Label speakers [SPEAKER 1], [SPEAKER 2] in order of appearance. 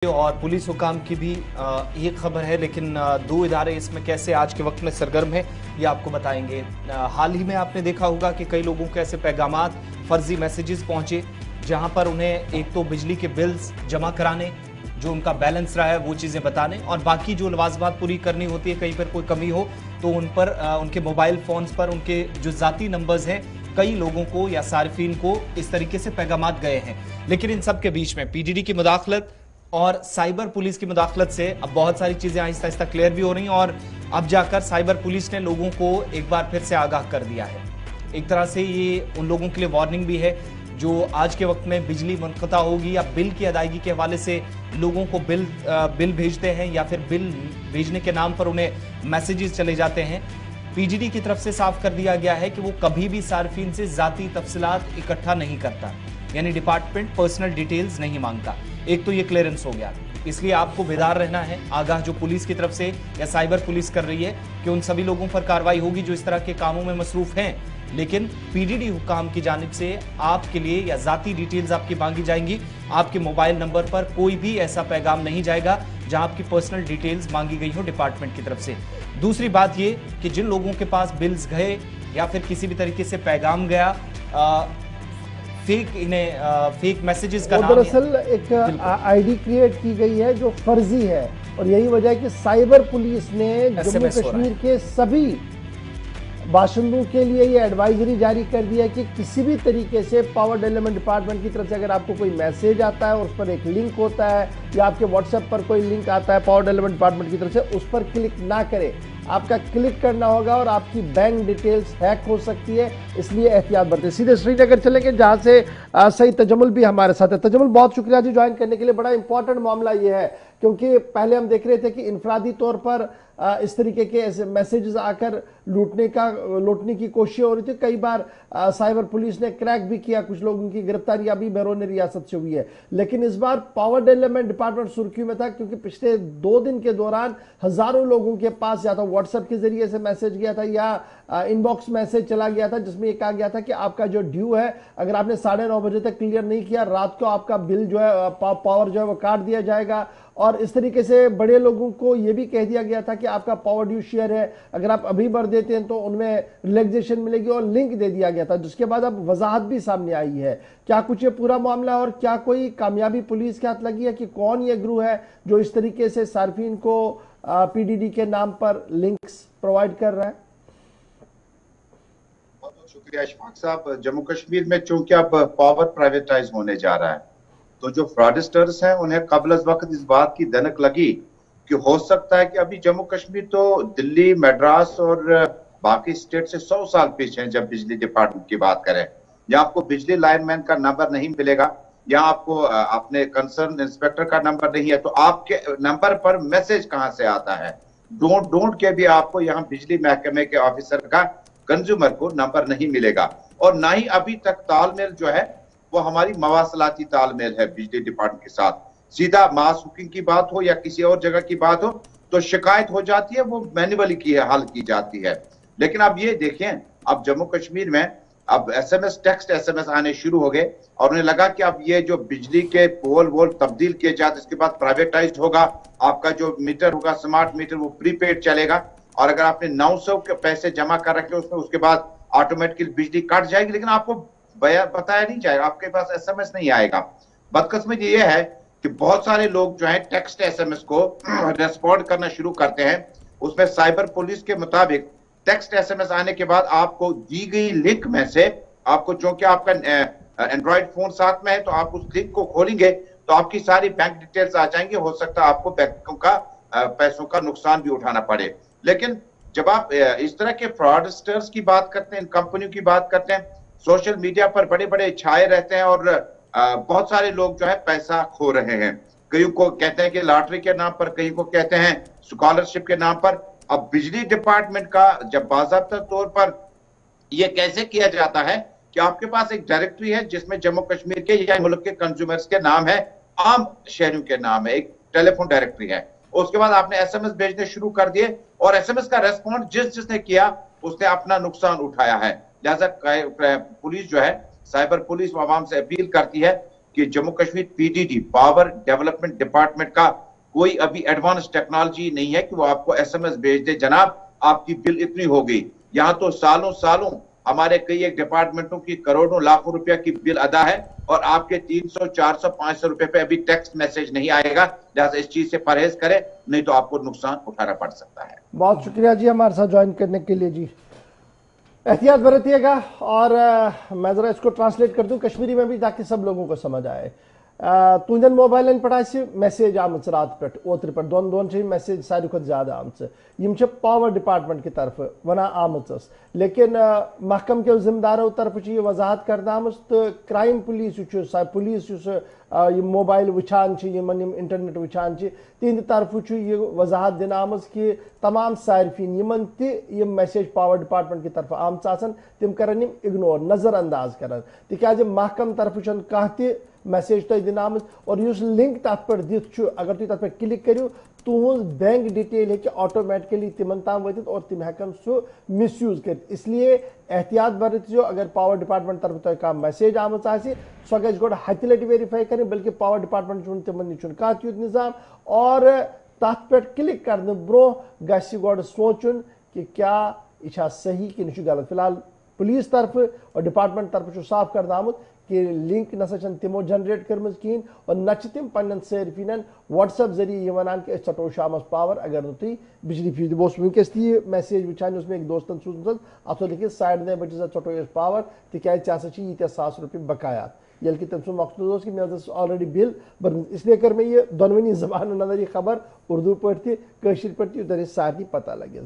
[SPEAKER 1] और पुलिस हुकाम की भी एक खबर है, लेकिन दो इदारे इसमें कैसे आज के वक्त में सरगर्म है ये आपको बताएंगे। हाल ही में आपने देखा होगा कि कई लोगों के ऐसे पैगामात, फर्जी मैसेजेस पहुंचे जहां पर उन्हें एक तो बिजली के बिल्स जमा कराने, जो उनका बैलेंस रहा है वो चीज़ें बताने, और बाकी जो लवाजमात पूरी करनी होती है, कहीं पर कोई कमी हो तो उन पर उनके मोबाइल फ़ोन्स पर उनके जो ज़ाती नंबर्स हैं कई लोगों को या सार्फिन को इस तरीके से पैगामात गए हैं। लेकिन इन सब के बीच में पीडीडी की मुदाखलत और साइबर पुलिस की मुदाखलत से अब बहुत सारी चीजें आहिस्ता आहिस्ता क्लियर भी हो रही हैं, और अब जाकर साइबर पुलिस ने लोगों को एक बार फिर से आगाह कर दिया है। एक तरह से ये उन लोगों के लिए वार्निंग भी है जो आज के वक्त में बिजली मुनक़ता होगी या बिल की अदायगी के हवाले से लोगों को बिल भेजते हैं या फिर बिल भेजने के नाम पर उन्हें मैसेजेस चले जाते हैं। पीडीडी की तरफ से साफ कर दिया गया है कि वो कभी भी सार्फिन से जाती तफसीलात इकट्ठा नहीं करता, यानी डिपार्टमेंट पर्सनल डिटेल्स नहीं मांगता। एक तो ये क्लियरेंस हो गया, इसलिए आपको बेदार रहना है। आगाह जो पुलिस की तरफ से या साइबर पुलिस कर रही है कि उन सभी लोगों पर कार्रवाई होगी जो इस तरह के कामों में मसरूफ हैं, लेकिन पीडीडी हुकाम की जानिब से आपके लिए या जाती डिटेल्स आपकी मांगी जाएंगी। आपके मोबाइल नंबर पर कोई भी ऐसा पैगाम नहीं जाएगा जहां आपकी पर्सनल डिटेल्स मांगी गई हो डिपार्टमेंट की तरफ से। दूसरी बात ये कि जिन लोगों के पास बिल्स गए या फिर किसी भी तरीके से पैगाम गया, फेक मैसेजेस का नाम,
[SPEAKER 2] दरअसल एक आईडी क्रिएट की गई है जो फर्जी है, और यही वजह है कि साइबर पुलिस ने जम्मू कश्मीर के सभी बाशिंदों के लिए ये एडवाइजरी जारी कर दिया है कि किसी भी तरीके से पावर डेवलपमेंट डिपार्टमेंट की तरफ से अगर आपको कोई मैसेज आता है और उस पर एक लिंक होता है या आपके व्हाट्सएप पर कोई लिंक आता है पावर डेवलपमेंट डिपार्टमेंट की तरफ से, उस पर क्लिक ना करें। आपका क्लिक करना होगा और आपकी बैंक डिटेल्स हैक हो सकती है, इसलिए एहतियात बरतें। सीधे श्रीनगर चलेंगे जहां से सही तजम्मुल भी हमारे साथ है। तजम्मुल, बहुत शुक्रिया जी ज्वाइन करने के लिए। बड़ा इंपॉर्टेंट मामला ये है क्योंकि पहले हम देख रहे थे कि इनफरादी तौर पर इस तरीके के ऐसे मैसेजेस आकर लूटने की कोशिश हो रही थी। कई बार साइबर पुलिस ने क्रैक भी किया, कुछ लोगों की गिरफ्तारी अभी बैरून रियासत से हुई है। लेकिन इस बार पावर डेवलपमेंट डिपार्टमेंट सुर्खियों में था क्योंकि पिछले 2 दिन के दौरान हजारों लोगों के पास या तो व्हाट्सएप के जरिए से मैसेज गया था या इनबॉक्स मैसेज चला गया था जिसमें यह कहा गया था कि आपका जो ड्यू है, अगर आपने 9:30 बजे तक क्लियर नहीं किया, रात को आपका बिल जो है पावर जो है वो काट दिया जाएगा। और इस तरीके से बड़े लोगों को यह भी कह दिया गया था कि आपका पावर ड्यू शेयर है, अगर आप अभी भर देते हैं तो उनमें रिलैक्सेशन मिलेगी, और लिंक दे दिया गया था, जिसके बाद अब वजाहत भी सामने आई है। क्या कुछ ये पूरा मामला और क्या कोई कामयाबी पुलिस के हाथ लगी है कि कौन ये ग्रुप है जो इस तरीके से सार्फिन को पीडीडी के नाम पर लिंक्स प्रोवाइड कर रहा है?
[SPEAKER 3] बहुत बहुत शुक्रिया इशफाक साहब। जम्मू कश्मीर में चूंकि अब पावर प्राइवेटाइज होने जा रहा है, तो जो फ्रॉडस्टर्स हैं उन्हें कबल अज़ वक्त इस बात की दनक लगी कि हो सकता है कि अभी जम्मू कश्मीर तो दिल्ली, मद्रास और बाकी स्टेट से 100 साल पीछे हैं। जब बिजली डिपार्टमेंट की बात करें, या आपको बिजली लाइनमैन का नंबर नहीं मिलेगा या आपको अपने कंसर्न इंस्पेक्टर का नंबर नहीं है, तो आपके नंबर पर मैसेज कहां से आता है? ढूंढ के भी आपको यहाँ बिजली महकमे के ऑफिसर का, कंज्यूमर को नंबर नहीं मिलेगा। और ना ही अभी तक तालमेल जो है वो हमारी मवासलाती तालमेल है बिजली डिपार्टमेंट के साथ। सीधा मास हुकिंग की बात हो या किसी और जगह की बात हो तो शिकायत हो जाती है, वो मैन्युअली हल की जाती है। लेकिन अब ये देखें, अब जम्मू कश्मीर में अब एसएमएस, टेक्स्ट एसएमएस आने शुरू हो गए, और उन्हें लगा कि अब ये जो बिजली के पोल वोल तब्दील किए जाते, इसके बाद प्राइवेटाइज होगा, आपका जो मीटर होगा स्मार्ट मीटर वो प्रीपेड चलेगा, और अगर आपने 900 के पैसे जमा कर रखे उसमें, उसके बाद ऑटोमेटिकली बिजली कट जाएगी, लेकिन आपको बताया नहीं जाएगा, आपके पास एसएमएस नहीं आएगा। बदकिस्मती ये है कि बहुत सारे लोग जो है टेक्स्ट एसएमएस को रेस्पॉन्ड करना शुरू करते हैं। उसमें साइबर पुलिस के मुताबिक टेक्स्ट एसएमएस आने के बाद आपको दी गई लिंक में से, आपको चूंकि आपका एंड्रॉइड फोन साथ में है तो आप उस लिंक को खोलेंगे तो आपकी सारी बैंक डिटेल्स आ जाएंगे। हो सकता है आपको बैंकों का पैसों का नुकसान भी उठाना पड़े। लेकिन जब आप इस तरह के फ्रॉडस्टर्स की बात करते हैं, इन कंपनियों की बात करते हैं, सोशल मीडिया पर बड़े बड़े छाए रहते हैं और बहुत सारे लोग जो है पैसा खो रहे हैं। कई को कहते हैं कि लॉटरी के नाम पर, कई को कहते हैं स्कॉलरशिप के नाम पर। अब बिजली डिपार्टमेंट का जब बाज़ाब्ता तौर पर यह कैसे किया जाता है कि आपके पास एक डायरेक्टरी है जिसमें जम्मू कश्मीर के या मुल्क के कंज्यूमर्स के नाम है, आम शहरों के नाम है, एक टेलीफोन डायरेक्टरी है। उसके बाद आपने एसएमएस भेजने शुरू कर दिए और एसएमएस का रेस्पॉन्ड जिसने किया उसने अपना नुकसान उठाया है। लिहाजा पुलिस जो है, साइबर पुलिस आवाम से अपील करती है कि Jammu Kashmir PDD power development department का कोई अभी एडवांस टेक्नोलॉजी नहीं है कि वो आपको एसएमएस भेज दे, जनाब आपकी बिल इतनी हो गई। यहाँ तो सालों सालों हमारे कई एक डिपार्टमेंटों की करोड़ों लाखों रुपया की बिल अदा है और आपके 300, 400, 500 रुपए पे अभी टेक्स्ट मैसेज नहीं आएगा। लिहाजा इस चीज से परहेज करें, नहीं तो आपको नुकसान उठाना पड़ सकता है।
[SPEAKER 2] बहुत शुक्रिया जी हमारे साथ ज्वाइन करने के लिए जी। एहतियात बरतिएगा। और मैं जरा इसको ट्रांसलेट कर दूं कश्मीरी में भी ताकि सब लोगों को समझ आए। तुंदन मोबाइलन पे मैसेज आम रात पे ओत्र पे दोन मैसेज सारी खुद ज्यादा आम पावर डिपार्टमेंट की तरफ वना आम, लेकिन महकम के जिम्मेदारों तरफ यह वजाहत करना तो क्राइम पुलिस मोबाइल वुचान इंटरनेट वुचान तिंद तरफ यह वजाहत दिन आम कि तमाम सारिफीन यम मैसेज पावर डिपार्टमेंट की तरफ आम तिम करन इग्नोर नजरअंदाज कर तिक महकम तरफ कह मैसेज तुम दिन आम और उस लिंक तथ पे दिख अगर तुम तथ पे क्लिक करो तुज बैंक डिटेल हे ऑटोमेटिकली तिमन ताम वत और तिम हेकन सह मिसयूज कर। इसलिए एहतियात बरतो अगर पावर डिपार्टमेंट तरफ तुम कह मैसेज आम सो गि गो हत लट वेरीफाई कर, बल्कि पावर डिपार्टमेंट तिमन नश कह यूत निज़ाम और तथ पे क्लिक करने ब्रो गि गो सोचुन कि क्या यह सही कि यह गलत। फिलहाल पुलिस तरफ और डिपार्टमेंट तरफ साफ करना आमुत कि लिंक नसा तिमो जनरेट कर्म कहें और न तिम पन्न सारिफीन व्हाट्सएप जरिए वनान कि चटो शाम पावर अगर नु तुम बिजली फीस बस वनकस तह मैसेज वुचान एक दोस्तन सूचम अत लिखित 9:30 बजे चटो पावर तिक यीत सास रुपये बकायात ये कि तम मकसूद कि मे ऑलरेडी बिल बर्म। इसलिए कर मैं ये दोनवनी जबान अंदर यह खबर उर्दू पे कशिर पे सारे पता लगे।